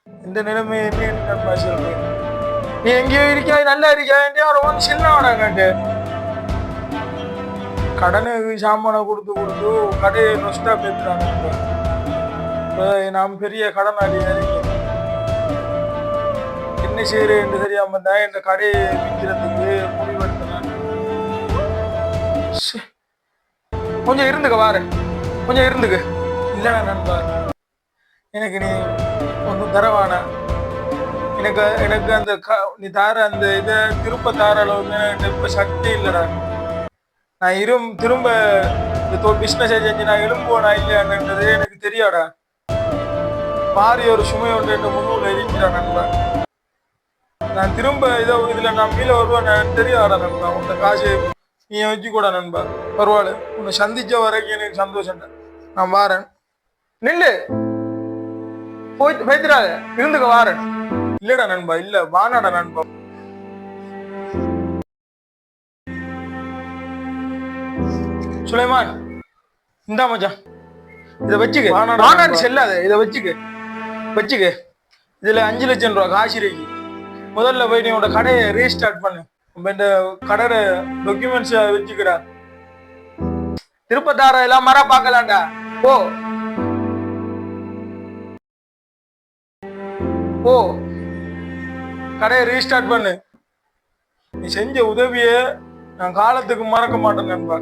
இந்த நிலைமை என்ன நண்பா சொல்றேன். நீ எங்கேயோ இருக்கியா, நல்லா இருக்கியா, அவன் சின்ன கேட்டு கடனுக்கு சாமானை கொடுத்து கொடுத்து கடையை நொஸ்டா பேத்துறாங்க. நாம் பெரிய கடனாளியா இருக்கேன். என்ன செய்யறேன் என்று தெரியாம தான் இந்த கடையை விற்கிறதுக்கு முடிவெடுத்தேன். கொஞ்சம் இருந்துக்க வாரு, கொஞ்சம் இருந்துக்க. இல்லைண்ணா நண்பா, எனக்கு நீ ஒன்றும் தரவானா. எனக்கு எனக்கு அந்த நீ தார அந்த இதை திரும்ப தார அளவுக்கு எனக்கு இப்ப சக்தி இல்லைடா. நான் திரும்ப இந்த பிஸ்னஸ் செஞ்சு நான் எழும்புவேனா இல்லையான்றது எனக்கு தெரியாடா. மாறி ஒரு சுமை ஒன்று என்று முன்னூல் இருக்கிறான் நண்பா. நான் திரும்ப இதுல நான் மீள வருவேன் தெரியாடா நண்பா. உன்னை காசு நீ வச்சு கூட நண்பா, பரவாயில்ல. உன்னை சந்திச்ச வரைக்கும் எனக்கு சந்தோஷம். நான் வாரேன். நில்லு, போய் பேத்துறாத, இருந்துக்க வாரேன். இல்லடா நண்பா, இல்ல வானாடா நண்பா. சுலைமான், இந்தா மச்சான், இதை வச்சுக்க. வானாடு செல்லாத, இதை வச்சுக்க. இதுல 5 லட்சம் ரூபா காசு இருக்கு. முதல்ல போய் நீ உன்னோட கடையை ரீஸ்டார்ட் பண்ணு. இந்த கடை டாக்குமெண்ட்ஸ் வச்சுக்கடா. திருப்பத்தார எல்லாம் மர பார்க்கலாம்டா. போ போ, கடையை ரீஸ்டார்ட் பண்ணு. நீ செஞ்ச உதவிய நான் காலத்துக்கு மறக்க மாட்டேன் நண்பா.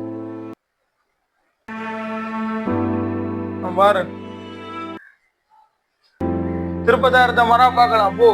நான் பாரு, திருப்பத்தாரத்தை மரம் பார்க்கலாம். போ.